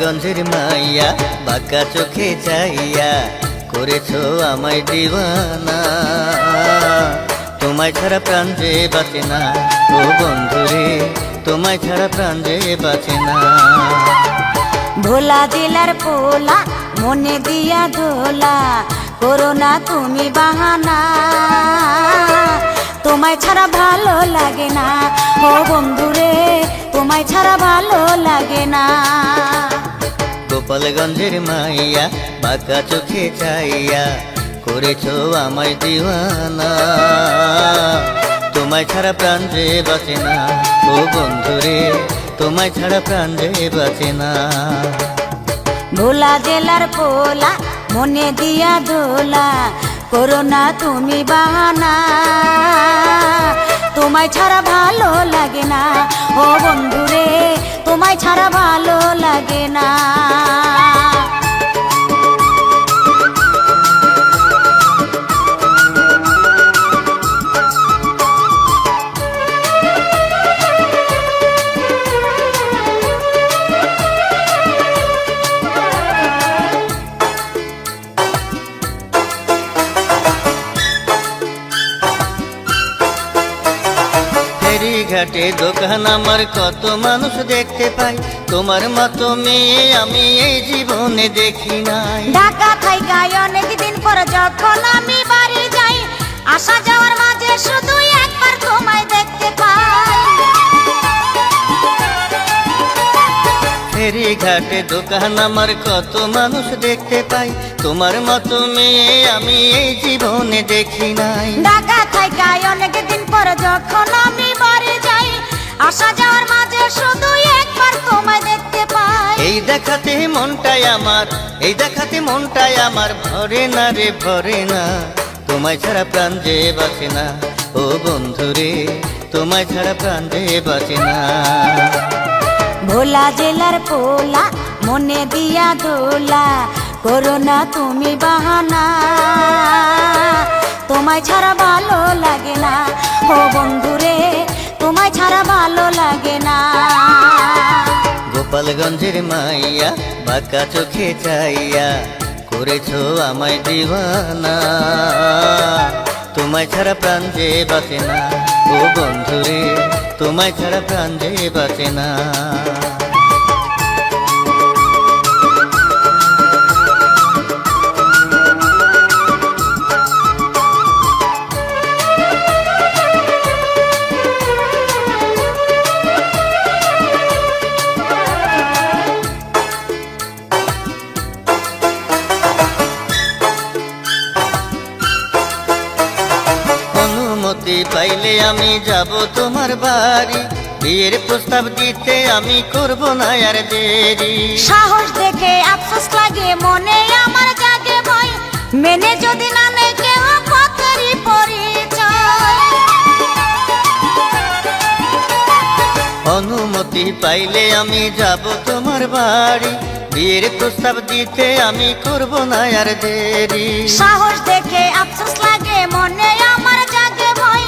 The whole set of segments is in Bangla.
গোপালগঞ্জের মাইয়া বাঁকা চোখে চাইয়া করেছো আমায় দিওয়ানা। তোমায় ছাড়া প্রাণ যে বাঁচে না, ও বন্ধুরে তোমায় ছাড়া প্রাণ যে বাঁচে না। ভোলা জেলার পোলা মনে দিয়া ধোলা, করো না তুমি বাহানা। তোমায় ছাড়া ভালো লাগে না, ও বন্ধুরে তোমায় ছাড়া ভালো লাগে না। গোপালগঞ্জের মাইয়া বাঁকা চোখে চাইয়া করেছো আমায় দিওয়ানা। তোমায় ছাড়া প্রাণ যে বাঁচে না, ও বন্ধুরে তোমায় ছাড়া প্রাণ যে বাঁচে না। ভোলা জেলার পোলা মনে দিয়া ধোলা, করো না তুমি বাহানা। তোমায় ছাড়া ভালো লাগে না, ও বন্ধুরে তোমায় ছাড়া ভালো লাগে না। ঘাটে দোকান আমার কত মানুষ দেখতে পাই, তোমার মতো মেয়ে আমি এই জীবনে দেখি নাই। ঢাকা থাইকা অনেকদিন পর যখন আমি বাড়ি যাই, আসা যাওয়ার মাঝে শুধু একবার তোমায় দেখতে পাই। ফেরি ঘাটে দোকান আমার কত মানুষ দেখতে পাই, তোমার মতো মেয়ে আমি এই জীবনে দেখি নাই। ঢাকা থাইকা অনেকদিন পর যখন আমি বাড়ি যাই, আসা যাওয়ার মাঝে শুধু একবার তোমায় দেখতে পাই। এই দেখাতে মনটাই আমার, এই দেখাতে মনটাই আমার ভরে না রে ভরে না। তোমায় ছাড়া প্রাণ যে বাঁচে না, ও বন্ধুরে তোমায় ছাড়া প্রাণ যে বাঁচে না। ভোলা জেলার পোলা মনে দিয়া দোলা, করো না তুমি বাহানা। তোমায় ছাড়া ভালো লাগে না, ও বন্ধুরে তোমায় ছাড়া ভালো লাগে না। গোপালগঞ্জের মাইয়া বাঁকা চোখে চাইয়া করেছো আমায় দিওয়ানা। তোমায় ছাড়া প্রাণ যে বাঁচে না, ও বন্ধুরে তোমায় ছাড়া প্রাণ যে বাঁচে না। অনুমতি পাইলে আমি যাব তোমার বাড়ি, বিয়ের প্রস্তাব দিতে আমি করব না আর দেরি। সাহস দেখে আফসোস লাগে মনে আমার জাগে ভয়, মেনে যদি না নেয় কেউ পথেরই পরিচয়। অনুমতি পাইলে আমি যাব তোমার বাড়ি, বিয়ের প্রস্তাব দিতে আমি করব না আর দেরি। সাহস দেখে আফসোস লাগে মনে আমার জাগে ভয়,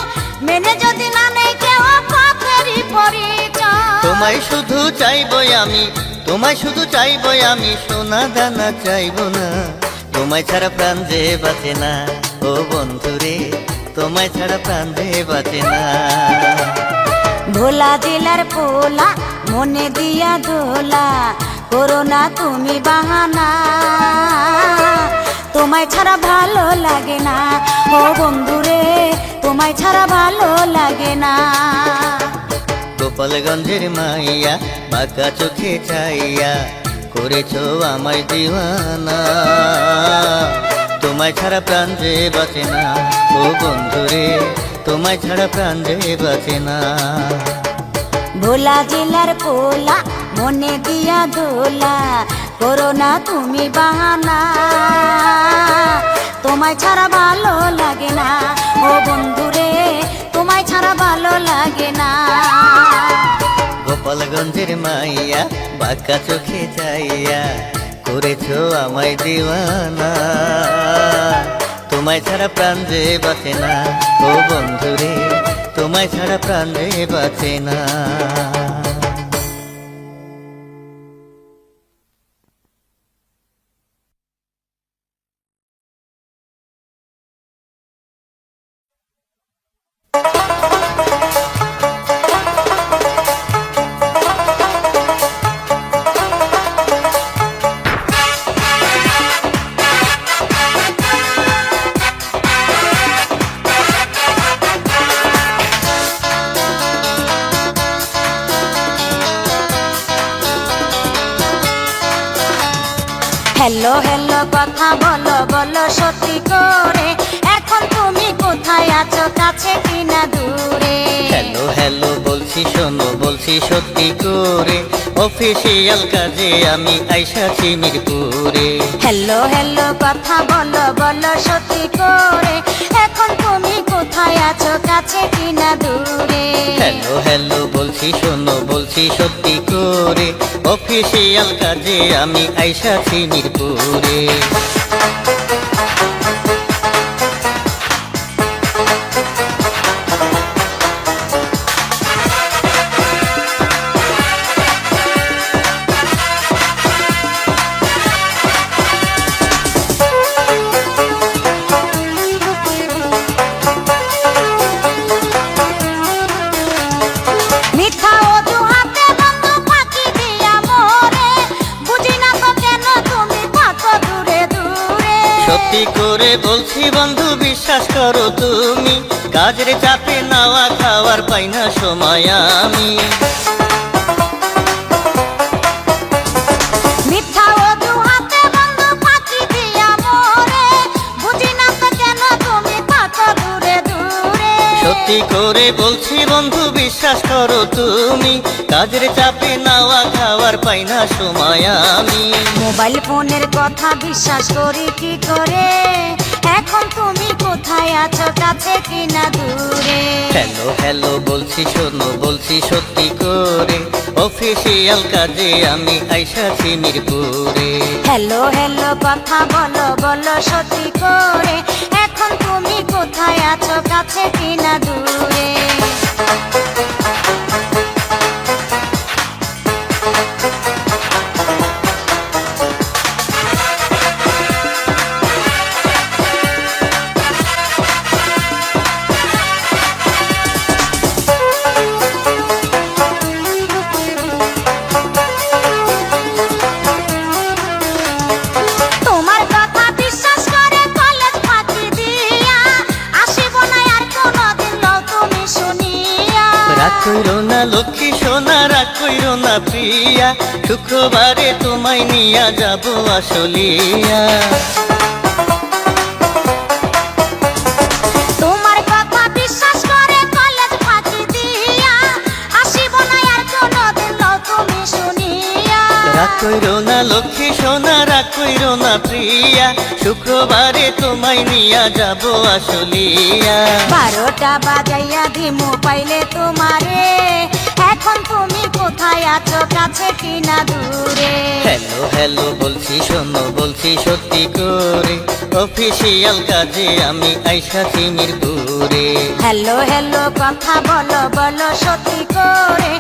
মেনে যদি না নেয় কেউ পথেরই পরিচয়। তোমায় শুধু চাইবই আমি, তোমায় শুধু চাইবই আমি, সোনা দানা চাইবো না। তোমায় ছাড়া প্রাণ যে বাঁচে না, ও বন্ধুরে তোমায় ছাড়া প্রাণ যে বাঁচে না। ভোলা জেলার পোলা মনে দিয়া দোলা, করো না তুমি বাহানা। তোমায় ছাড়া ভালো লাগে না, ও বন্ধুরে তোমায় ছাড়া ভালো লাগে না। গোপালগঞ্জের মাইয়া বাঁকা চোখে চাইয়া করেছো আমায় দিওয়ানা। তোমায় ছাড়া প্রাণ যে বাঁচে না, ও বন্ধুরে তোমায় ছাড়া প্রাণ যে বাঁচে না। ভোলা জেলার পোলা মনে দিয়া দোলা, করো না তুমি বাহানা। তোমায় ছাড়া ভালো লাগে না, ও বন্ধুরে তোমায় ছাড়া ভালো লাগে না। গোপালগঞ্জের মাইয়া বাঁকা চোখে চাইয়া করেছো আমায় দিওয়ানা। তোমায় ছাড়া প্রাণ যে বাঁচে না, ও বন্ধুরে তোমায় ছাড়া প্রাণ যে বাঁচে না। হ্যালো হ্যালো কথা বলো বলো সত্যি করে, এখন তুমি কোথায় আছো, কাছে কিনা দূরে? হ্যালো হ্যালো বলছি শোনো বলছি সত্যি করে, অফিসিয়াল কাজে আমি আইসাছি মিরপুরে। হ্যালো হ্যালো কথা বলো বলো সত্যি করে, এখন তুমি কোথায় আছো, কাছে কিনা দূরে? হ্যালো হ্যালো বলছি শোনো বলছি সত্যি করে, অফিসিয়াল কাজে আমি আইসাছি মিরপুরে। মিথ্যা অজুহাতে বন্ধু ফাঁকি দিয়া মোরে, বুঝি না তো কেন তুমি থাকো দূরে দূরে। সত্যি করে বলছি বন্ধু বিশ্বাস করো তুমি, কাজের চাপে নাওয়া খাওয়ার পাই না সময় আমি। মিথ্যা অজুহাতে বন্ধু ফাঁকি দিয়া মোরে, বুঝি না তো কেন তুমি থাকো দূরে দূরে। সত্যি করে বলছি বন্ধু বিশ্বাস করো তুমি, কাজের চাপে নাওয়া খাওয়ার পাই না সময় আমি। মোবাইল ফোনের কথা বিশ্বাস করি কি করে, এখন তুমি কোথায় আছো, কাছে কিনা দূরে? হ্যালো হ্যালো বলছি শোনো বলছি সত্যি করে, অফিসিয়াল কাজে আমি আইসাছি মিরপুরে। হ্যালো হ্যালো কথা বলো বলো সত্যি করে, এখন তুমি কোথায় আছো, কাছে কিনা দূরে? তোমার কথা বিশ্বাস করে কলেজ ফাঁকি দিয়া, আসিব না আর কোনোদিন লও তুমি শুনিয়া। রাগ কইরো না লক্ষ্মী সোনা রাগ কইরো না প্রিয়া, শুক্রবারে তোমায় নিয়া যাব আসলিয়া। তোমার কথা বিশ্বাস করে কলেজ ফাঁকি দিয়া, আসিব না আর কোনোদিন লও তুমি শুনিয়া। রাগ কইরো না লক্ষ্মী সোনা রাগ কইরো না প্রিয়া, শুক্রবারে তোমায় নিয়া যাব আসলিয়া। 12টা বাজাইয়া দিমু পাইলে তোমারে, এখন তুমি কোথায় আছো, কাছে কিনা দূরে? হ্যালো হ্যালো বলছি শোনো বলছি সত্যি করে, অফিসিয়াল কাজে আমি আইসাছি মিরপুরে। হ্যালো হ্যালো কথা বলো বলো সত্যি করে,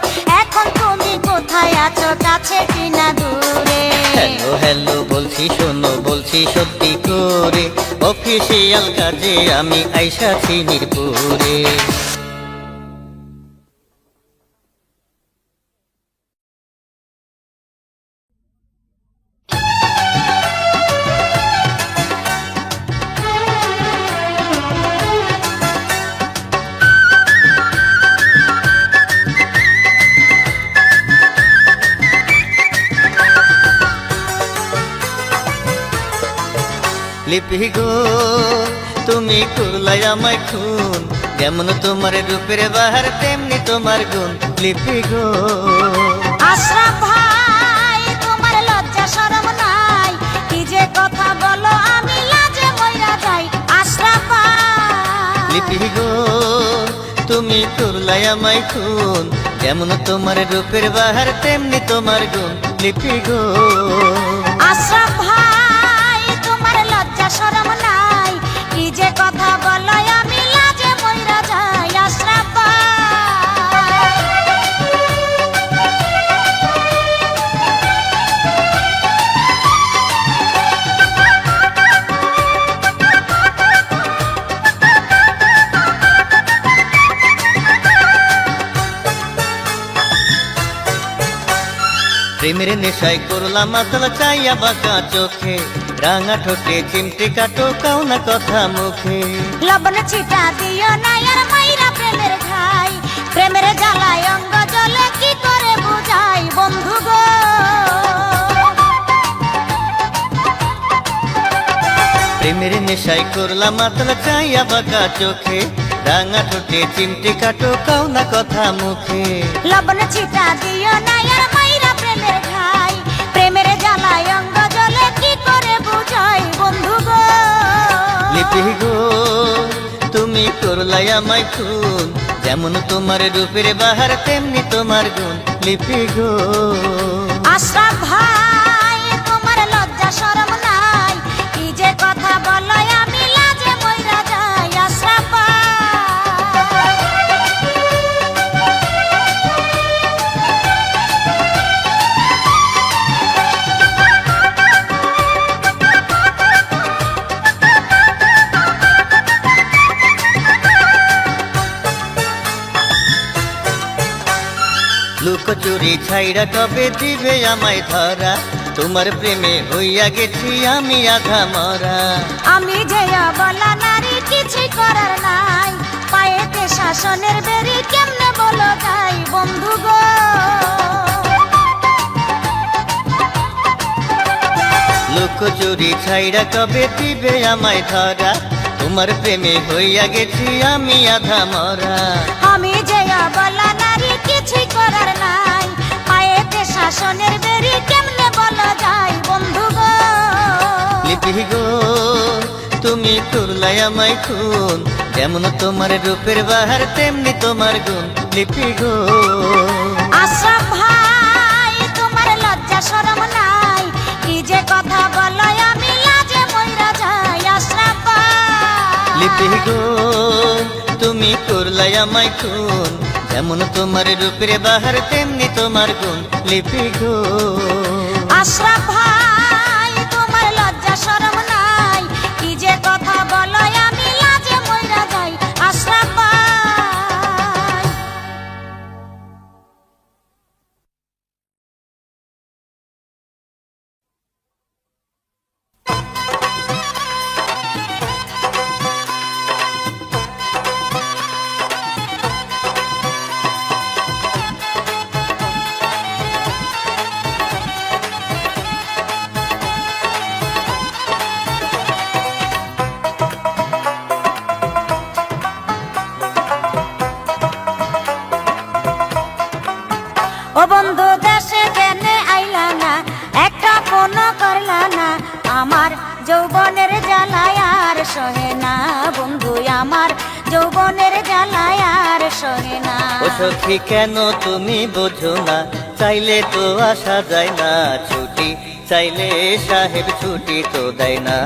এখন তুমি কোথায় আছো, কাছে কিনা দূরে? হ্যালো হ্যালো বলছি শোনো বলছি সত্যি করে, অফিসিয়াল কাজে আমি আইসাছি মিরপুরে। লিপি গো তুমি করলাই আমায় খুন, যেমন তোমার রূপের বাহার তেমনি তোমার গুণ। লিপি গো আশরাফ ভাই তোমার লজ্জা শরম নাই, কি যে কথা বলো আমি লাজে মইরা যাই। আশরাফ ভাই লিপি গো তুমি করলাই আমায় খুন, যেমন তোমার রূপের বাহার তেমনি তোমার গুণ। লিপি গো আশরাফ ভাই তোমার লজ্জা শরম নাই, কি যে কথা বলো আমি লাজে মইরা যাই। আশরাফ ভাই প্রেমের নেশায় করলাম মাতাল চাইয়া বাঁকা চোখে, রাঙা ঠোঁটে চিমটে কাটো কাও না কথা মুখে। লবণ ছিটা দিও না আর মাইরা প্রেমের ঘাই, প্রেমের জ্বালায় অঙ্গ জ্বলে কি করে বুঝাই বন্ধু গো। প্রেমের নেশায় করলাম মাতাল চাইয়া বাঁকা চোখে, রাঙা ঠোঁটে চিমটে কাটো কাও না কথা মুখে। লবণ ছিটা দিও না আর মাইরা প্রেমের ঘাই, প্রেমের জ্বালায় অঙ্গ জ্বলে কি করে বুঝাই বন্ধু গো। লিপি গো তুমি করলাই আমায় খুন, যেমন তোমার রূপের বাহার তেমনি তোমার গুণ। লিপি গো আশরাফ ভাই তোমার লজ্জা শরম নাই, কি যে কথা বলো আমি লাজে মইরা যাই। আশরাফ ভাই লুকোচুরি ছাইরা কবে দিবে আমায় ধরা, তোমার প্রেমে হইয়া গেছি আমি আধা মরা। আমি যে বলা নারী কিছুই করার নাই, পায়েতে শাসনের বেরি কেমনে বলো যাই বন্ধু গো। লুকোচুরি ছাইরা কবে দিবে আমায় ধরা, তোমার প্রেমে হইয়া গেছি আমি আধা মরা। আমি যে বলা নারী কিছুই করার নাই, পায়েতে শাসনের বেরি কেমনে বলো যাই বন্ধু গো। লিপি গো তুমি করলাই আমায় খুন, যেমন তোমার রূপের বাহার তেমনি তোমার গুণ। লিপি গো আশরাফ ভাই তোমার লজ্জা শরম নাই, কি যে কথা বলো আমি লাজে মইরা যাই। আশরাফ ভাই লিপি গো তুমি করলাই আমায় খুন, যেমন তোমার রূপের বাহার তেমনি তোমার গুণ। লিপি গো আশরাফ ভাই তোমার লজ্জা শরম নাই, কি যে কথা বলো আমি লাজে মইরা যাই। আশরাফ ভাই ও বন্ধু দেশে কেনে আইলা না, একটা ফোন করলা না, আমার যৌবনের জ্বালায় আর সহে না বন্ধু, আমার যৌবনের জ্বালায় আর সহে না। ও সখী কেন তুমি বোঝো না, চাইলে তো আসা যায় না ছুটি, চাইলে সাহেব ছুটি তো দেয় না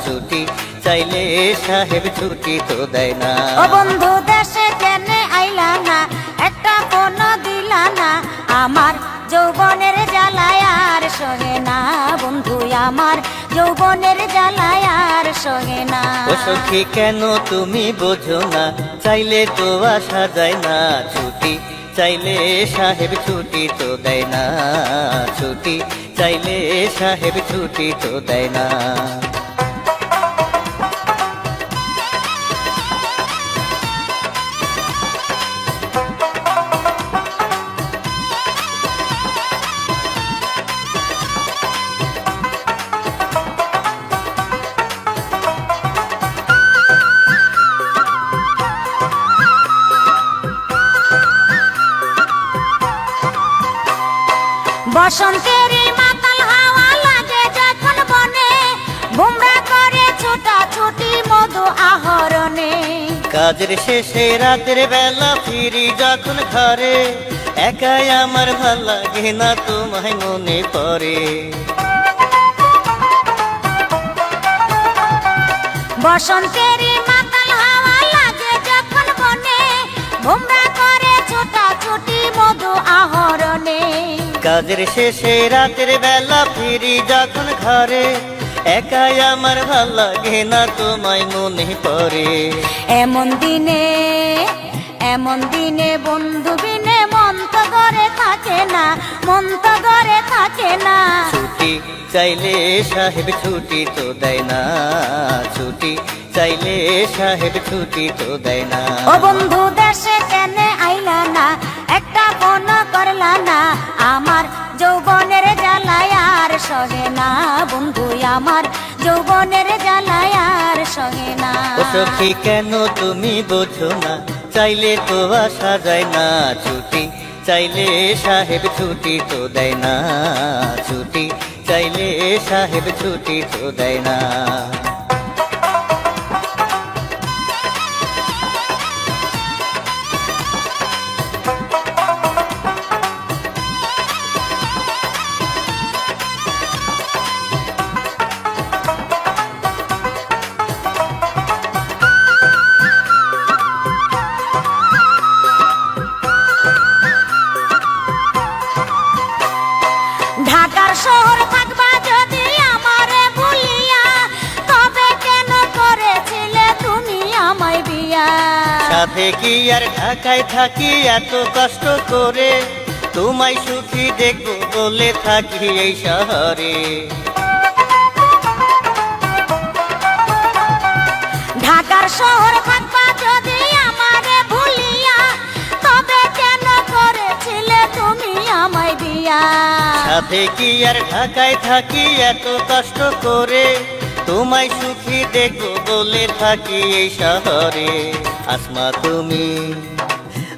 ছুটি, চাইলে সাহেব ছুটি তো দেয় না। ও বন্ধু দেশে কেনে আইলা না, একটা ফোন দিলা না, আমার যৌবনের জ্বালায় আর সহে না বন্ধু, আমার যৌবনের জ্বালায় আর সহে না। ও সখী কেন তুমি বোঝো না, চাইলে তো আসা যায় না ছুটি, চাইলে সাহেব ছুটি তো দেয় না ছুটি, চাইলে সাহেব ছুটি তো দেয় না। বসন্তের মাতাল হাওয়া লাগে যখন বনে, বুমরা করে ছোটা ছুটি মধু আহরণে। কাজের শেষে রাতের বেলা ফিরি যখন ঘরে, একাই আমার ভাল লাগে না তোমায় মনে পড়ে। বসন্তের মাতাল হাওয়া লাগে যখন বনে, বুমরা করে ছোটা ছুটি মধু আহরণে। কাজের শেষে রাতের বেলা ফিরি যখন ঘরে, একাই আমার ভাল লাগে না তোমায় মনে পড়ে। এমন দিনে এমন দিনে বন্ধু বিনে মন তো ঘরে থাকে না, মন তো ঘরে থাকে না। ছুটি চাইলে সাহেব ছুটি তো দেয় না, ছুটি চাইলে সাহেব ছুটি তো দেয় না। ও বন্ধু দেশে কেনে আইলা না, একটা ফোন করলা না, আমার যৌবনের জ্বালায় আর সহে না। বন্ধু আমার যৌবনের জ্বালায় আর সহে না। ও সখী কেন তুমি বোঝো না, চাইলে তো আসা যায় না। ছুটি চাইলে সাহেব ছুটি তো দেয় না, ছুটি চাইলে সাহেব ছুটি তো দেয় না। ঢাকার শহর থাকবা যদি আমারে ভুলিয়া, তবে কেন করেছিলে তুমি আমায় বিয়া? সাথে কি আর ঢাকায় থাকি এত কষ্ট করে, তোমায় সুখী দেখবো বলে থাকি এই শহরে। ঢাকার শহর থাকবা যদি আমারে ভুলিয়া, তবে কেন করেছিলে তুমি আমায় বিয়া? সাথে কি আর ঢাকায় থাকি এত কষ্ট করে, তোমায় সুখী দেখবো বলে থাকি এই শহরে।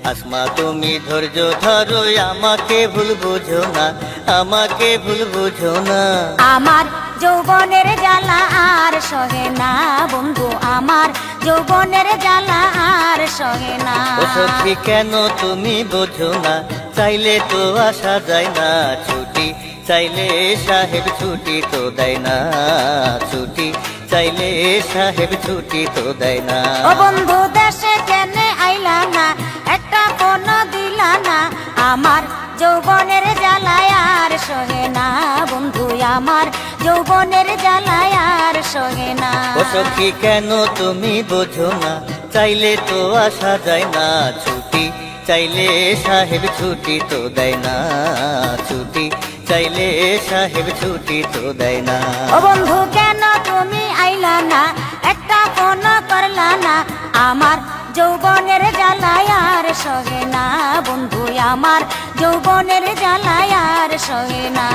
আসমা তুমি ধৈর্য ধরো, আমাকে ভুল বুঝো না, আমাকে ভুল বুঝো না। আমার যৌবনের জ্বালা আর সহে না, বন্ধু আমার যৌবনের জ্বালা আর সহে না। ও সখী কেন তুমি বোঝো না, চাইলে তো আসা যায় না। ছুটি চাইলে সাহেব ছুটি তো দেয় না, ছুটি চাইলে সাহেব ছুটি তো দেয় না। ও বন্ধু দেশে কেনে আইলা না, একটা ফোন দিলা না, আমার যৌবনের জ্বালায় আর সহে না। বন্ধু আমার যৌবনের জ্বালায় আর সহে না। ও সখী কেন তুমি বোঝো না, চাইলে তো আসা যায় না। ছুটি চাইলে সাহেব ছুটি তো দেয় না, ছুটি চাইলে সাহেব ছুটি তো দেয় না। ও বন্ধু কেন তুমি আইলা না, একটা ফোন করলা না, আমার যৌবনের জ্বালায় আর সহে না। বন্ধু আমার যৌবনের জ্বালায় আর সহে না।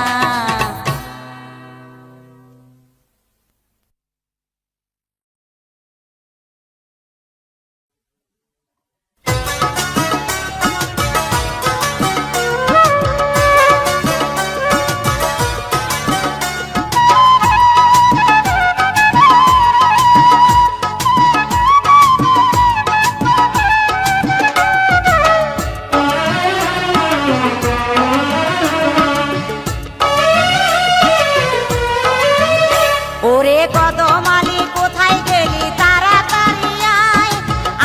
ওরে কদমালি কোথায় গেলি, তাড়াতাড়ি আয়,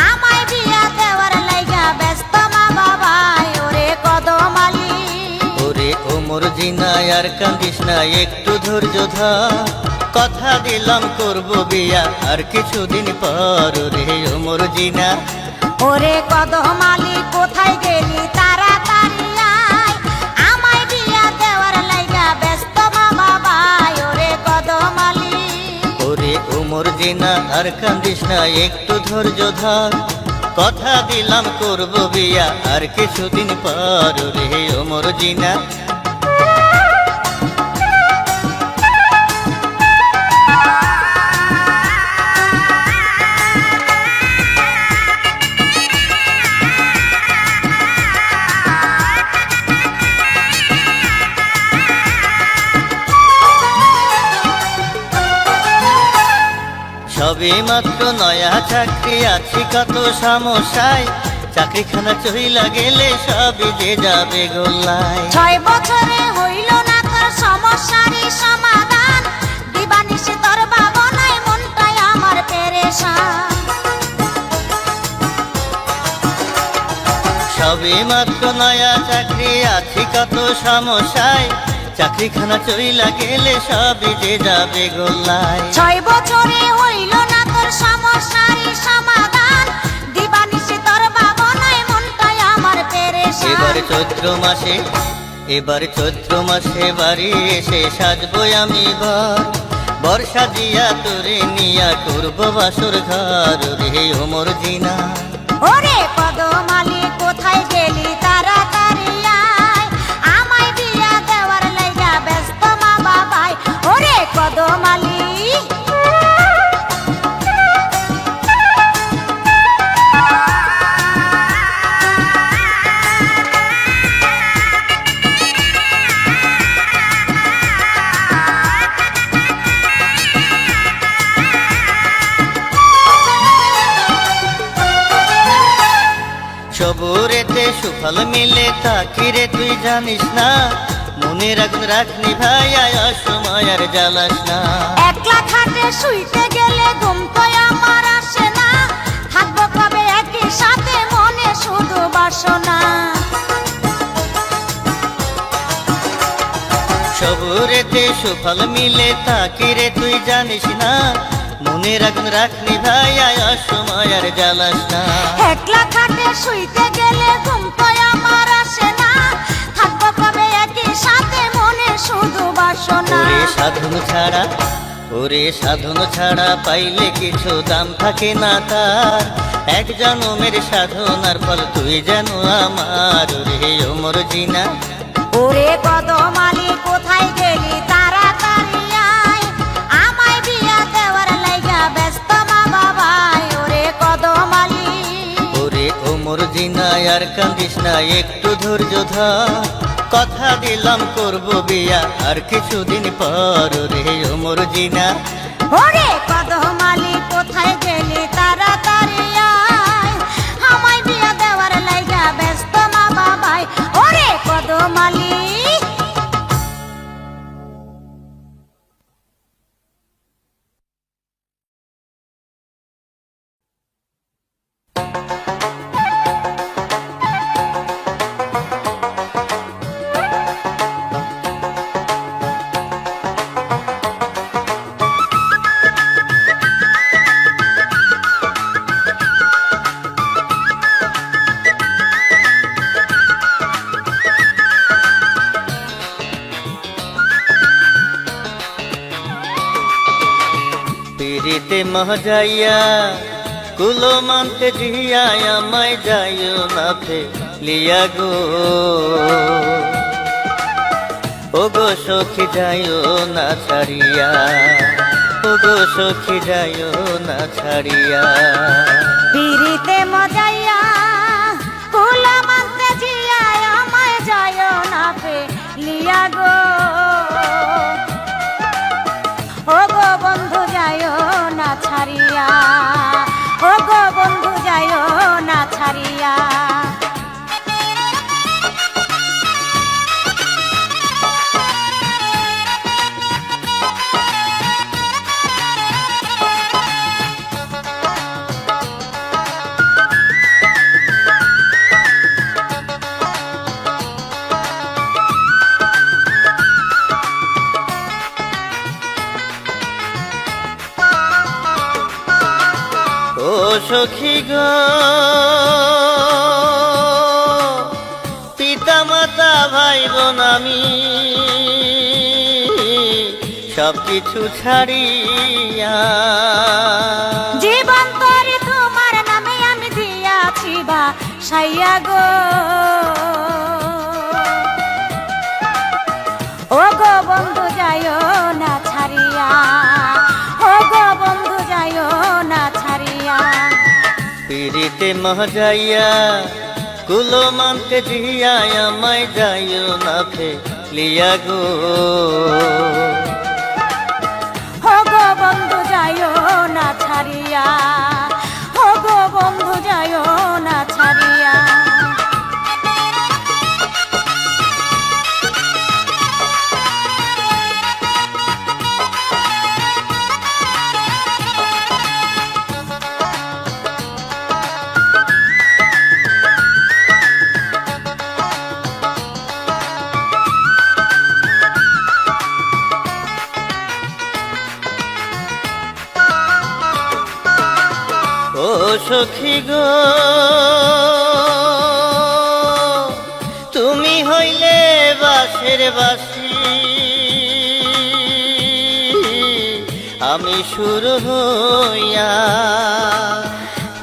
আমায় বিয়া দেওয়ার লাইগা ব্যস্ত মা বাবাই। ওরে কদমালি, ওরে ওমর জিনা আর কান্দিস না, একটু ধৈর্য ধর, কথা দিলাম করব বিয়া আর কিছুদিন পর। রে ওমর জিনা, ওরে কদমালি কোথায় গেলি, তাড়াতাড়ি আয়, আমায় বিয়া দেওয়ার লাইগা ব্যস্ত মা বাবাই। ওরে কদমালি, ওরে ওমর জিনা আর কান্দিস না, একটু ধৈর্য ধর, কথা দিলাম করব বিয়া আর কিছুদিন পর। রে ওমর জিনা, সবে মাত্র নয়া চাকরি, আছি কত সমস্যায়, চাকরিখানা চইলা গেলে সবই যে যাবে গোল্লায়। 6 বছরে হইল না তোর সমস্যারই সমাধান, দিবানিশি তোর ভাবনায় মনটাই আমার পেরেশান। সবে মাত্র নয়া চাকরি, আছি কত সমস্যায়, চাকরিখানা চইলা গেলে সবই যে যাবে গোল্লায়। 6 বছরে হইল না তোর সমস্যারই সমাধান, দিবানিশি তোর ভাবনায় চৈত্র মাসে, এবার চৈত্র মাসে বাড়ি এসে সাজবো আমি ঘর, বর্ষা দিয়া তোরে নিয়া করব বাসর ঘর রে ওমর জিনা। ওরে কদমালি কোথায় গেলি তাড়াতাড়ি আয়, আমায় বিয়া দেওয়ার লাইগা ব্যস্ত মা বাবাই। ওরে কদমালি সবুরেতে সুফল মিলে তাকি রে তুই জানিস না, মনে রাখনি ভাই আয় অসময় আর জ্বালাস না। একলা খাটে শুইতে গেলে ঘুম তো আমার আসে না, থাকবো কবে একই সাথে মনে শুধু বাসনা। সবুরেতে সুফল মিলে তাকি রে তুই জানিস না, মনে রাখনি ভাই আয় অসময় আর জ্বালাস না। একলা খাটে শুইতে গেলে ঘুম তো আমার আসে না, থাকবো কবে একই সাথে মনে শুধু বাসনা। ওরে সাধন ছাড়া পাইলে কিছু দাম থাকে না তার, এক জনমের সাধনার ফল তুই যেন আমার রে ওমর জিনা। ওরে কদমালি কোথায় গেলি তাড়াতাড়ি আয়, আমায় বিয়া দেওয়ার লাইগা ব্যস্ত মা বাবাই। ওরে কদমালি ওরে ওমর জিনা আর কান্দিস না, একটু ধৈর্য ধর, কথা দিলাম করব বিয়া আর কিছুদিন পর রে ওমর জিনা। ওরে কদমালি কোথায় গেলি তাড়াতাড়ি আয়, আমায় বিয়া দেওয়ার লাইগা ব্যস্ত মা বাবাই। ওরে কদমালি পিরিতে মহাজাইয়া কুলো মানতে জিয়া আমায় যাইও না ফেলিয়া গো, ও গো সখী যাইও না ছাড়িয়া, ও গো সখী যাইও না ছাড়িয়া। পিরিতে মজাইয়া কুলা মানতে জিয়া আমায় যায় না ফেলিয়া গো, ও গো বন্ধু যায় না ছাড়িয়া, ও গো বন্ধু যায় না ছাড়িয়া। ও সখী গো পিতা মাতা ভাই বোন আমি সবকিছু ছাড়িয়া, জীবন তরি তোমার নামে আমি দিয়াছি বা সাইয়া গো, ও গো বন্ধু যায় না ছাড়িয়া, ও গো বন্ধু যায় না ছাড়িয়া। পিরিতে মহাজাইয়া কুলো মানতে জিয়া আমায় যাইও না ফেলিয়া গো, ও গো বন্ধু যায় না ছাড়িয়া, ও গো বন্ধু যায় না ছাড়িয়া। ও সখী গো পথের বাসি আমি শুরু হইয়া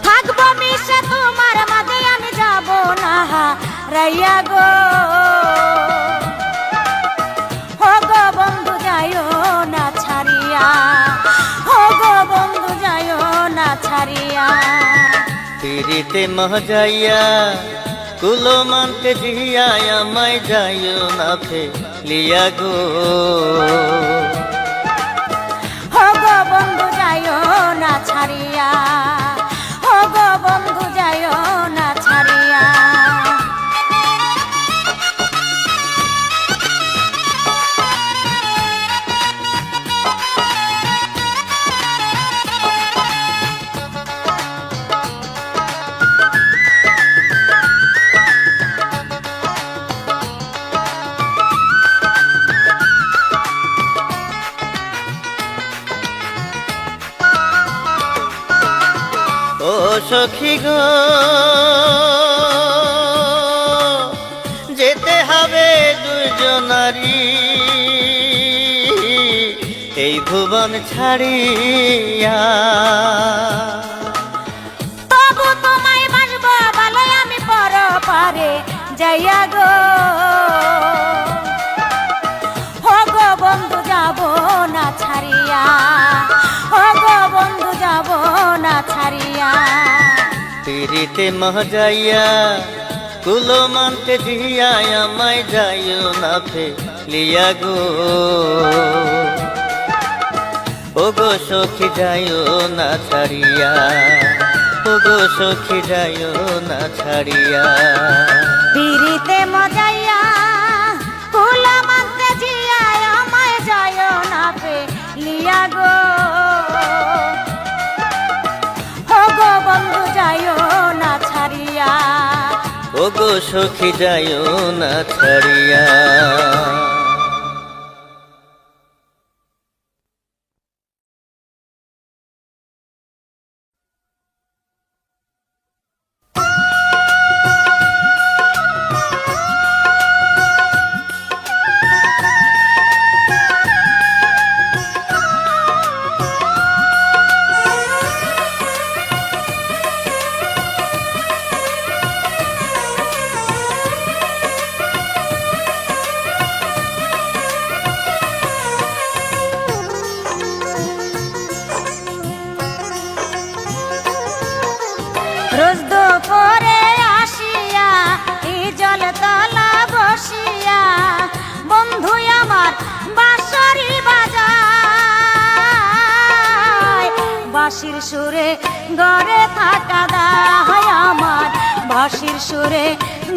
থাকবো মিশে তোমার মাঝে আমি যাব না রাইয়া গো হো গো বন্ধু যাইও না ছাড়িয়া হো গো বন্ধু যাইও না ছাড়িয়া পিড়িতে মজাইয়া কুলো মানতে দিয়া আমায় যাইও না ফেলিয়া গো হো গো বন্ধু যাইও না ছাড়িয়া হো গো বন্ধু যাইও না ছাড়িয়া ও সখী গো যেতে হবে দুজনারি এই ভুবন ছাড়িয়া তবু তোমায় বাসবো ভালোই আমি পর পারে যাইয়া গো হো গো বন্ধু যাব না ছাড়িয়া হো গো বন্ধু যাব না ছাড়িয়া পিড়িতে মজাইয়া কুলো মানতে দিয়া আমায় যাইও না ফেলিয়া গো ও গো সখী যাইও না ছাড়িয়া ও গো সখী যাইও না ছাড়িয়া পিড়িতে মজাইয়া কুলা মানতে জিয়া আমায় যাইও না ফেলিয়া গো হো গো বন্ধু যাইও না ছাড়িয়া ও গো সখী যাইও না ছাড়িয়া রোজ দুপুরে আসিয়া এই জল তলা বসিয়া বন্ধু আমার বাঁশরি বাজায় বাঁশির সুরে গড়ে থাকা দায় আমার বাঁশির সুরে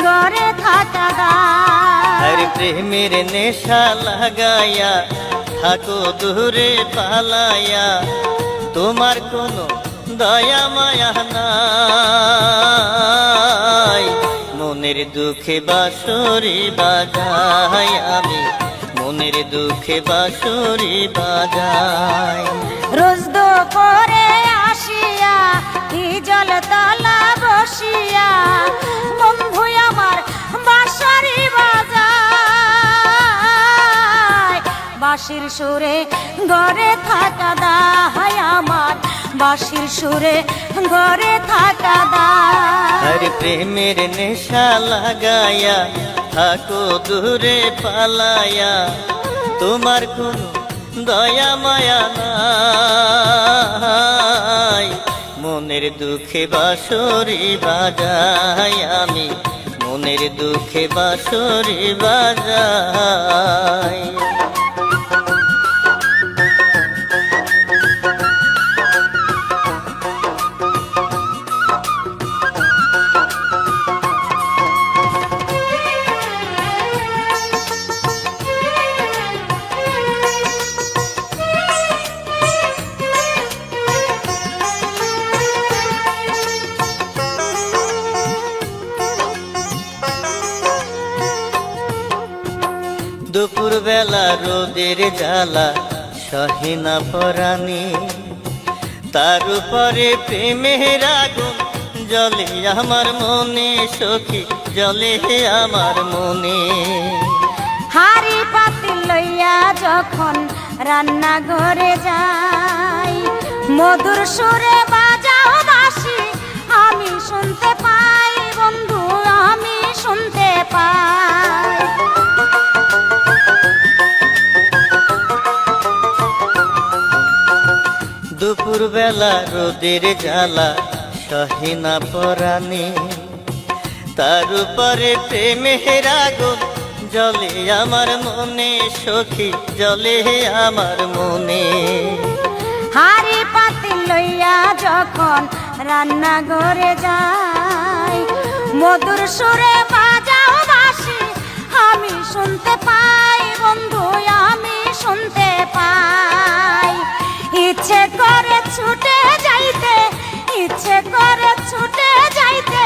গড়ে থাকা দায় আরে প্রেমের নেশা লাগাইয়া থাকো দূরে পালাইয়া তোমার কোনো দয়া মায়া নাই মনের দুঃখে বাঁশরি বাজাই আমি মনের দুঃখে বাঁশরি বাজাই রোজ দুপুরে আসিয়া এই জল তলা বসিয়া বন্ধু আমার বাঁশরি বাজায় বাঁশির সুরে গড়ে থাকা দায় আমার বাঁশির সুরে গড়ে থাকা দায় আরে প্রেমের নেশা লাগাইয়া থাকো দূরে পালাইয়া তোমার কোনো দয়া মায়া নাই মনের দুঃখে বাঁশরি বাজাই আমি মনের দুঃখে বাঁশরি বাজাই দুপুর বেলা রোদের জ্বালা সহে না পরানি তার উপরে প্রেমের আগুন জ্বলে আমার মনে সখী জ্বলে আমার মনে হাড়ি পাতিল লইয়া যখন রান্না ঘরে যাই, মধুর সুরে বাজাও বাঁশি আমি শুনতে পাই বন্ধু, আমি শুনতে পাই। দুপুর বেলা রোদের জ্বালা সহে না পরাণে, তার উপরে প্রেমের আগুন জ্বলে আমার মনে, সখী জ্বলে আমার মনে। হাড়ি পাতিল লইয়া যখন রান্না ঘরে যাই, মধুর সুরে বাজাও বাঁশি আমি শুনতে পাই বন্ধু, আমি শুনতে পাই। ইচ্ছে করে ছুটে যাইতে, ইচ্ছে করে ছুটে যাইতে,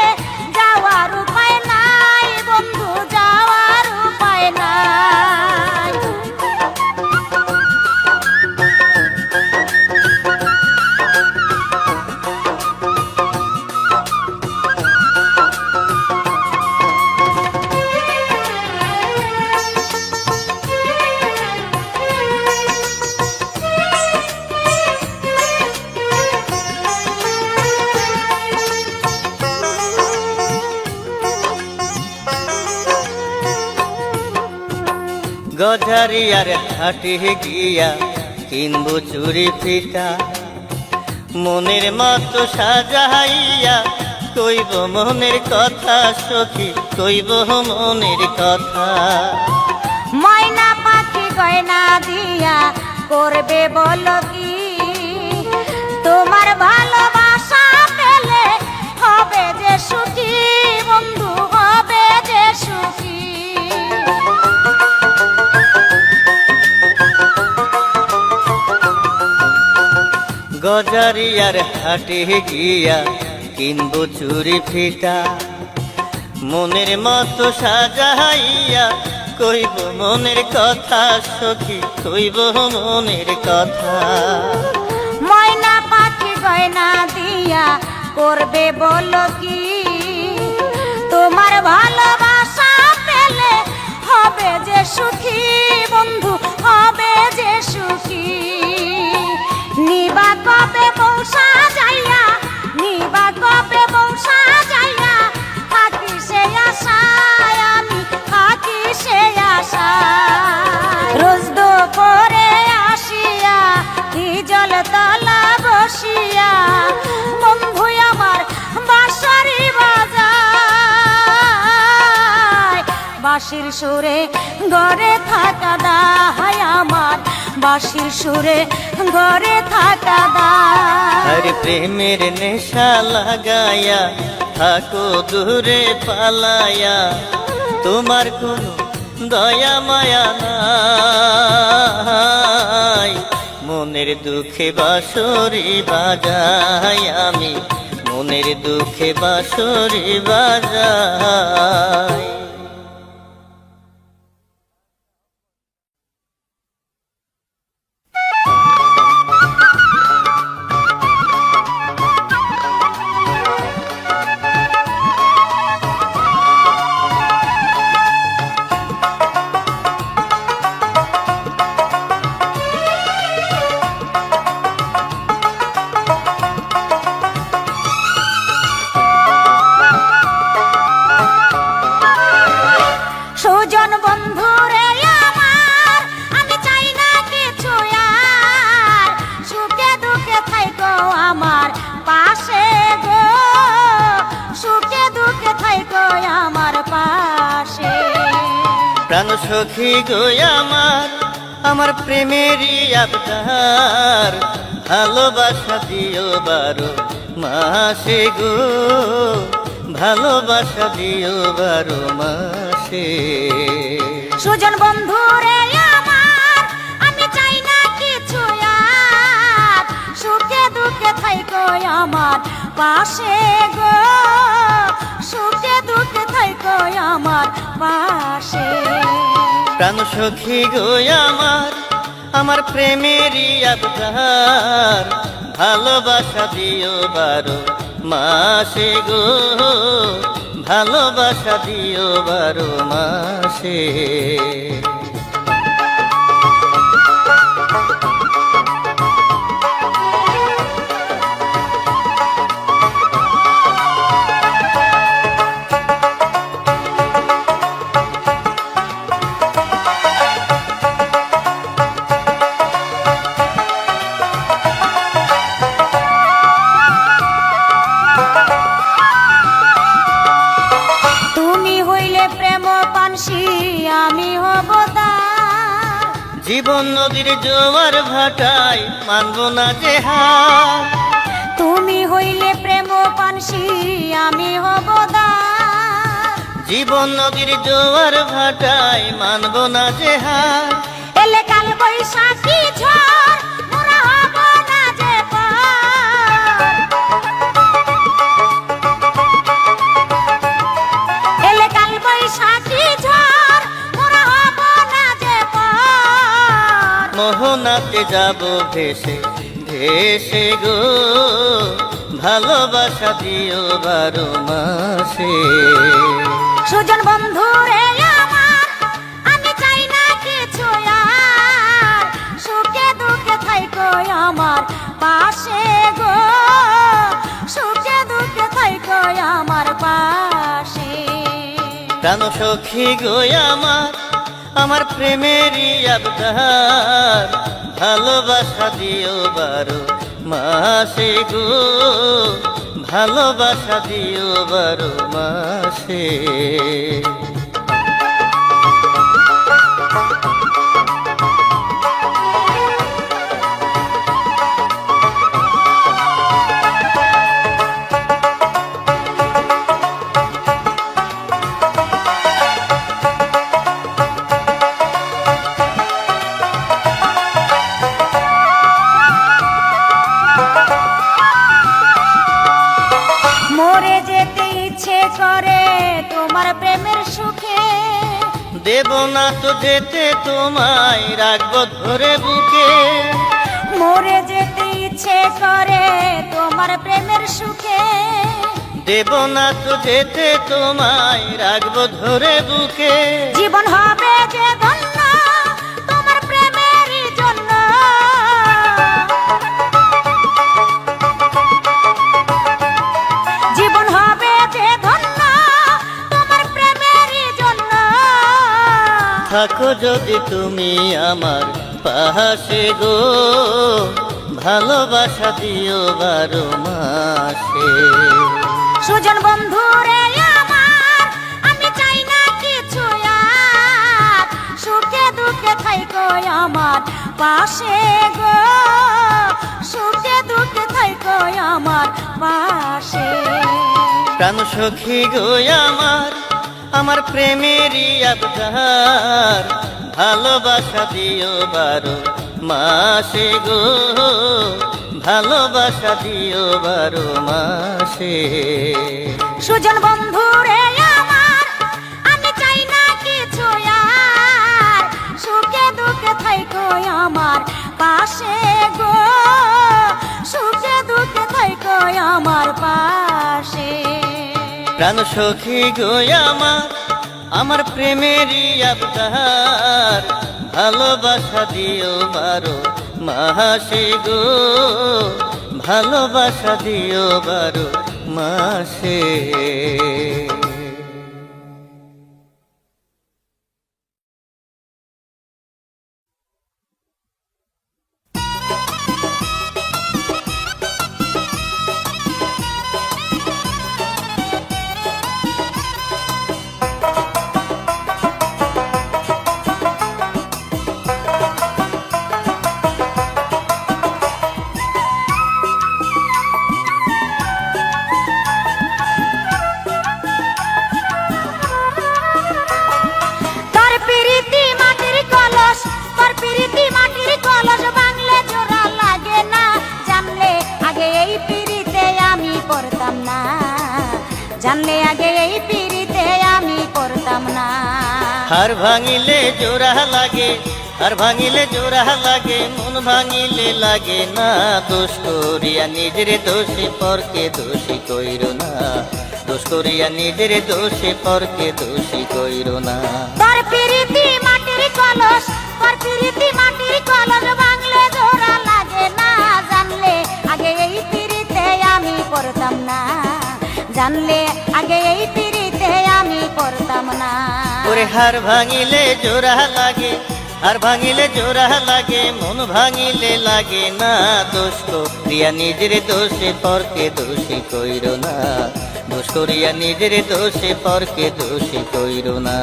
যাওয়ার উপায় নাই বন্ধু, যাওয়ার উপায় নাই। গজারিয়ার হাটে গিয়া কিনবো চুরি ফিতা, মনের মতো সাজাইয়া কইব মনের কথা, সখী কইব মনের কথা। ময়না পাখি গয়না দিয়া করবে বলো কি, তোমার ভালোবাসা পেলে হবে যে সুখী বন্ধু, হবে যে সুখী। গজারিয়ার হাটে গিয়া কিনবো চুরি ফিতা, মনের মতো সাজাইয়া কইব মনের কথা, সখী কইব মনের কথা। ময়না পাখি গয়না দিয়া করবে বলো কি, তোমার ভালোবাসা পেলে হবে যে সুখী বন্ধু, হবে যে সুখী। নিবা কবে বৌসা যাইয়া, নিবা কবে বৌসা যাইয়া, থাকি সে আশায় আমি, থাকি সে আশায়। রোজ দুপুরে আসিয়া কি জল তলা বসিয়া বন্ধু আমার বাঁশরি বাজায়, বাঁশির সুরে ঘরে থাকা দায় আমার, বাঁশির সুরে ঘরে থাকা দায়। আরে প্রেমের নেশা লাগায়া থাকো দূরে পালায়া, তোমার কোনো দয়া মায়া নাই, মনের দুঃখে বাঁশরি বাজাই আমি, মনের দুঃখে বাঁশরি বাজাই। সুজন বন্ধু রে আমার, আমি চাই না কিছু আর, সুখে দুঃখে থাইকো আমার পাশে গো, সুখে দুঃখে থাইকো আমার পাশে। প্রাণ সখী গো আমার, আমার প্রেমেরই আবদার, ভালোবাসা দিও বারো মাসে গো, ভালোবাসা দিও বারো মাসে। সুজন বন্ধু রে আমার, আমি চাই না কিছু আর, সুখে দুঃখে থাইকো আমার পাশে গো, সুখে দুঃখে থাইকো আমার পাশে। প্রাণ সখী গো আমার, আমার প্রেমেরই আবদার, ভালোবাসা দিও বারো মাসে গো, ভালোবাসা দিও বারো মাসে। হইলে প্রেম পানসি আমি হব দার। জীবন নদীর জোয়ার ভাটায় মানব না যে হার। তুমি হইলে প্রেম পানসি আমি হব দার। জীবন নদীর জোয়ার ভাটায় মানব না যে হার। এলে কাল বৈশাখী ঝড় মোরা হব না যে পার। এলে কাল বৈশাখী ঝড় মোরা হব না যে পার। মোহনাতে যাব ভেসে ভেসে গো, ভালোবাসা দিও 12 মাসে। সুজন বন্ধু রে আমার আমি চাই না কিছু আর, সুখে দুঃখে থাইকো আমার পাশে গো, সুখে দুঃখে থাইকো আমার পাশে। প্রাণ সখী গো আমার প্রেমেরই আবদার, ভালোবাসা দিও 12 মাসে গো, ভালোবাসা দিও 12 মাসে। মরে যেতে ইচ্ছে করে তোমার প্রেমের সুখে, দেব না তো যেতে তোমায়, রাখবো ধরে বুকে। মরে যেতে ইচ্ছে করে তোমার প্রেমের সুখে, দেব না তো যেতে তোমায়, রাখবো ধরে বুকে। জীবন হবে যে ধন্য তোমার প্রেমের জন্য, জীবন হবে যে ধন্য তোমার প্রেমের জন্য। থাকো যদি তুমি আমার পাশে গো, ভালোবাসা দিও 12 মাসে। সুজন বন্ধু রে আমার আমি চাই না কিছু আর, সুখে দুঃখে থাইকো আমার পাশে গো, সুখে দুঃখে থাইকো আমার পাশে। প্রাণ সখী গো আমার প্রেমেরই আবদার, ভালোবাসা দিও 12 মাসে গো, ভালোবাসা দিও 12 মাসে। সুজন বন্ধু রে আমার আমি চাই না কিছু আর, সুখে দুঃখে থাইকো আমার পাশে গো, সুখে দুঃখে থাইকো আমার পাশে। প্রাণ সখী গো আমার প্রেমেরই আবদার, ভালোবাসা দিও 12 মাসে গো, ভালোবাসা দিও 12 মাসে। তোর প্রীতি মাটির কলস, তোর প্রীতি মাটির কলস বাংলে জোড়া লাগে না, জানলে আগে এই প্রীতিতে আমি পড়তাম না, জানলে আগে এই প্রীতিতে আমি পড়তাম না। হার ভাঙিলে জোড়া লাগে, হার ভাঙিলে জোড়া লাগে, মন ভাঙিলে লাগে না। দোষ করিয়া নিজের দোষে পরকে দোষী কইরো না, দোষ করিয়া নিজের দোষে পরকে দোষী কইরো না। তোর প্রীতি মাটির কলস, তোর প্রীতি মাটির কলস বাংলে জোড়া লাগে না, জানলে আগে এই প্রীতিতে আমি পড়তাম না, জানলে আগে এই প্রীতিতে আমি পড়তাম না। ওরে হার ভাঙিলে জোড়া লাগে, হার ভাঙিলে জোড়া লাগে, মন ভাঙিলে লাগে না। দোষ করিয়া নিজের দোষে পরকে দোষী কইরো না, দোষ করিয়া নিজের দোষে পরকে দোষী কইরো না।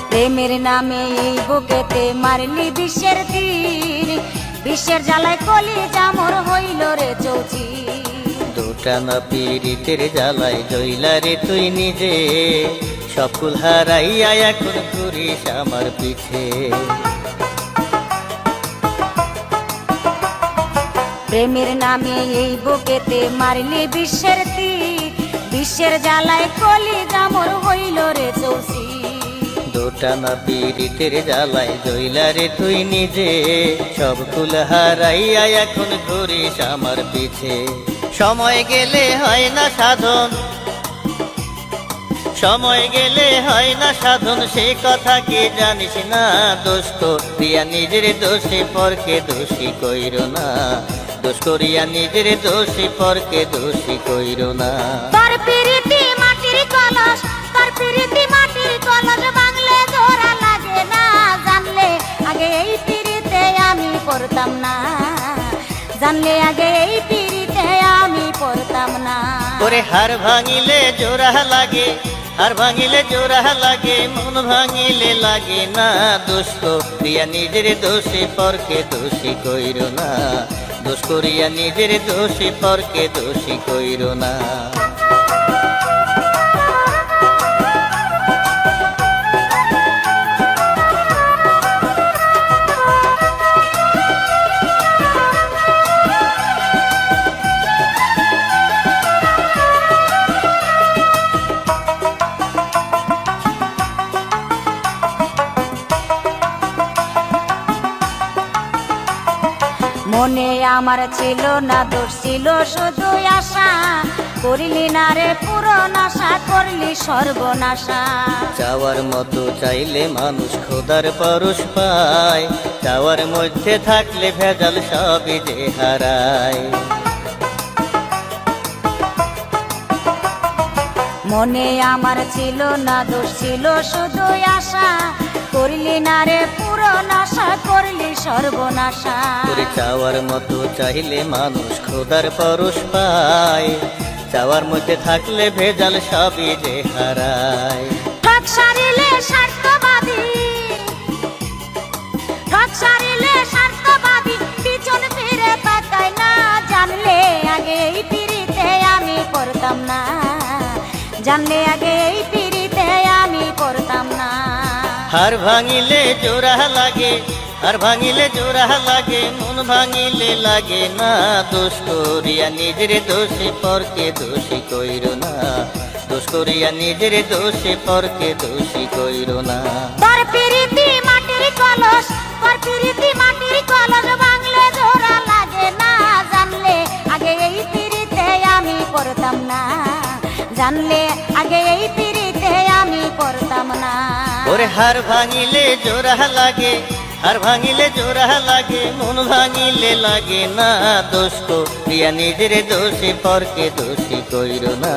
প্রেমের নামে এই বুকেতে মারলি বিষের তীর, বিষের জ্বালায় কলি জামর হইল রে চৌচি। দুটানা পীড়িতের জ্বালায় জইলা রে তুই নিজে, সকল হারাইয়া এখন ঘুরিস আমার পিছে। প্রেমের নামে এই বুকেতে মারলি বিষের তীর, বিষের জ্বালায় কলি জামর হইল রে চৌচি। দুটানা পীড়িতের জ্বালায় জইলা রে তুই নিজে, সব কুল হারাইয়া এখন ঘুরিস আমার পিছে। সময় গেলে হয় না সাধন, সময় গেলে হয় না সাধন, সে কথা কি জানিস না। দোষ করিয়া নিজের দোষে পরকে দোষী কইরো না, দোষ করিয়া নিজের দোষে পরকে দোষী কইরো না। তোর পিরিতি মাটির কলস, তোর পিরিতি মাটির কলস বাংলে জোড়া লাগে না। জানলে আগে এই পিরিতে আমি পড়তাম না, জানলে আগে এই পিরিতে আমি পড়তাম না। ওরে হার ভাঙিলে জোড়া লাগে, হার ভাঙিলে জোড়া লাগে, মন ভাঙিলে লাগে না। দোষ করিয়া নিজের দোষে পরকে দোষী কইরো না, দোষ করিয়া নিজের দোষে পরকে দোষী কইরো না। মনে আমার ছিল না দোষ, ছিল শুধু আশা, করিলি না রে পূরণ আশা, করলি সর্বনাশা। চাওয়ার মতো চাইলে মানুষ খোদার পরশ পায়, চাওয়ার মধ্যে থাকলে ভেজাল সবই যে হারায়। মনে আমার ছিল না দোষ, ছিল শুধু আশা, করলি না রে পূরণ আশা, করলি সর্বনাশা। করে চাওয়ার মতো চাইলে মানুষ খোদার পরশ পায়, চাওয়ার মধ্যে থাকলে ভেজাল সবই যে হারায়। ঠক সারিলে স্বার্থবাদী, ঠক সারিলে স্বার্থবাদী, পিছন ফিরে তাকায় না। জানলে আগে এই পিরিতে আমি পড়তাম না, জানলে আগে এই পিরিতে আমি পড়তাম না। হার ভাঙিলে জোড়া লাগে, হার ভাঙিলে জোড়া লাগে, মন ভাঙিলে লাগে না। দোষ করিয়া নিজের দোষে পরকে দোষী কইরো না, দোষ করিয়া নিজের দোষে পরকে দোষী কইরো না। তোর পিরিতি মাটির কলস, তোর পিরিতি মাটির কলস বাংলে জোড়া লাগে না। জানলে আগে এই পিরিতে আমি পড়তাম না, জানলে আগে এই পিরিতে আমি পড়তাম না। ওরে হার ভাঙিলে জোড়া লাগে, হার ভাঙিলে জোড়া লাগে, মন ভাঙিলে লাগে না। দোষ করিয়া নিজের দোষে পরকে দোষী কইরো না,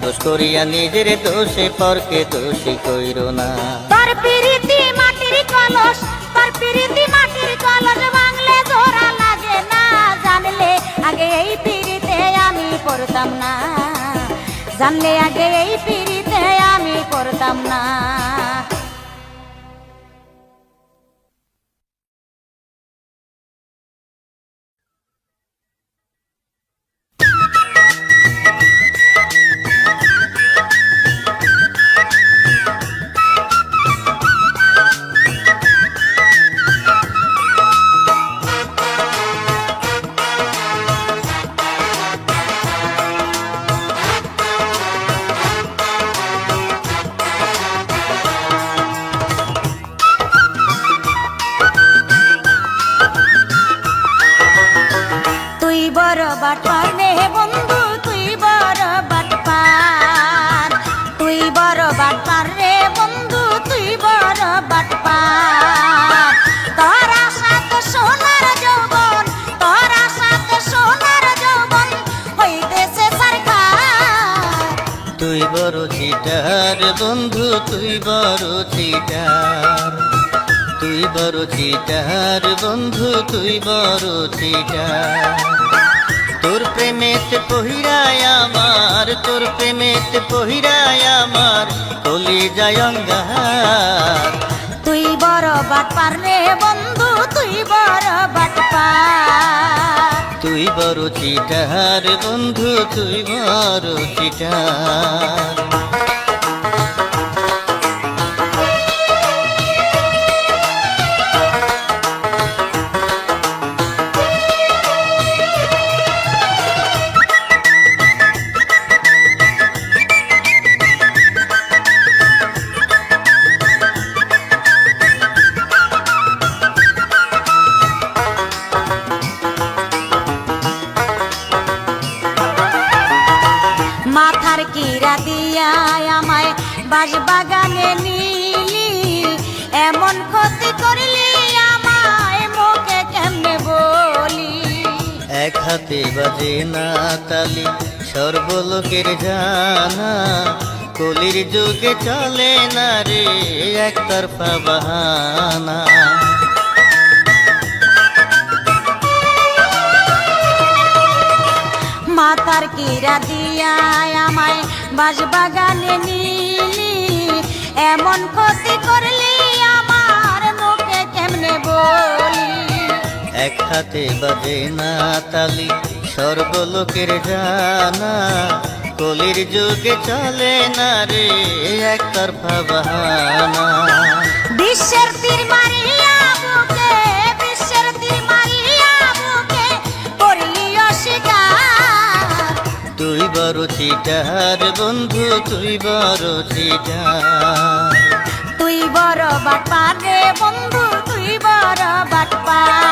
দোষ করিয়া নিজের দোষে পরকে দোষী কইরো না। তোর পিরিতি মাটির কলস, তোর পিরিতি মাটির কলস বাংলে জোড়া লাগে না। জানলে আগে এই পিরিতে আমি পড়তাম না, জানলে আগে এই পিরিতে আমি পড়তাম না। বাটপার রে বন্ধু তুই বড় বাটপার, তুই বড় বাটপার রে বন্ধু তুই বড় বাটপার। বাটপার তোর আশাতে সোনার যৌবন তোর আশাতে সোনার যৌবন হইতেছে সরকার তুই বড় চিটার বন্ধু তুই বড় চিটার তুই বড় চিটার বন্ধু তুই বড় চিটার তোর প্রেমেতে পহিরায় আমার তোর প্রেমেতে পহিরায় আমার কলি যায় অঙ্গার তুই বড় বাটপার রে বন্ধু তুই বড় বাটপার তুই বড় চিটার বন্ধু তুই বড় চিটার মাথার কিরা দিয়া আমায় বাগানে নিলি এমন ক্ষতি করলি আমায় মুখে কেমনে বলি এক হাতে বাজে না তালি সর্বলোকের জানা কলির যুগে চলে না রে একতরফা বাহানা মাথার কিরা দিয়া আমায় বাগানে নিলি এমন ক্ষতি করলি আমার মুখে কেমনে বলি এক হাতে বাজে না তালি সর্বলোকের জানা কলির যুগে চলে না রে একতরফা বাহানা বিশ্বের তীর মারিয়া বুকে বিশ্বের তীর মারিয়া বুকে করলি অস্বীকার তুই বড় চিটার বন্ধু তুই বড় চিটার তুই বড় বাটপার রে বন্ধু তুই বড় বাটপার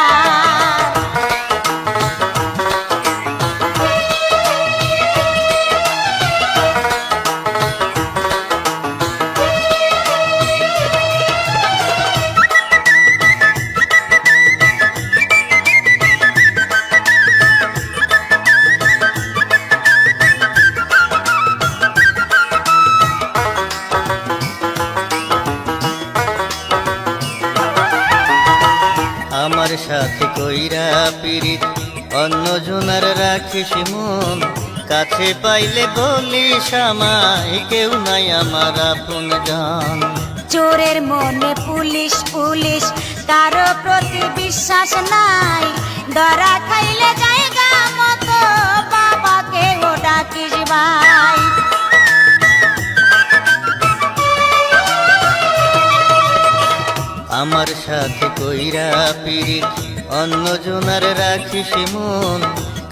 আমার সাথে কইরা পিরিত অন্য জনার রাখিস মন কাছে পাইলে বলিস আমায় কেউ নাই আমার আপন জান চোরের মনে পুলিশ পুলিশ কারো প্রতি বিশ্বাস নাই ধরা খাইলে জায়গা মতো বাবাকে ও ডাকিস ভাই আমার সাথে কইরা পিরিত অন্য জনার রাখিস মন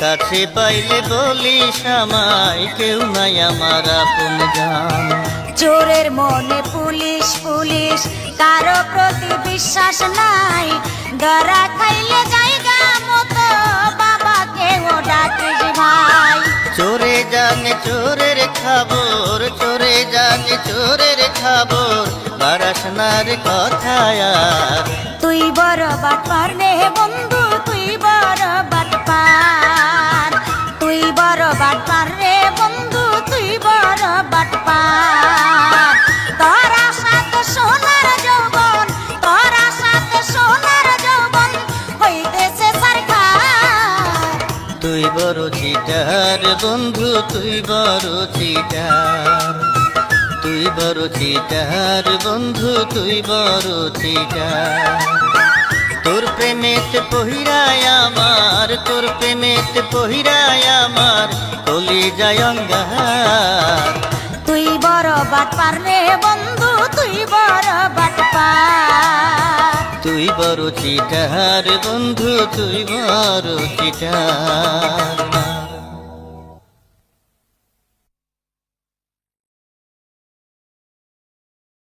কাছে পাইলে বলিস আমায় কেউ নাই আমার আপন জান চোরের মনে পুলিশ পুলিশ কারো প্রতি বিশ্বাস নাই ধরা খাইলে জায়গা মতো বাবাকে ও ডাকিস ভাই চোরে জানে চোরের খবর চোরে জানে চোরের খবর বারাস না রে কথায় আর তুই বড় বাটপার রে বন্ধু তুই বড় বাটপার তুই বড় বাটপার রে বন্ধু তুই বড় বাটপার তোর আশাতে সোনার যৌবন তোর আশাতে সোনার যৌবন হইতেছে সরকার তুই বড় চিটার বন্ধু তুই বড় চিটার তুই বড় চিটার বন্ধু তুই বড় চিটার তোর প্রেমেতে পহিরায় আমার তোর প্রেমেতে পহিরায় আমার কলি যায় অঙ্গার তুই বড় বাটপার রে বন্ধু তুই বড় বাটপার তুই বড় চিটার বন্ধু তুই বড় চিটার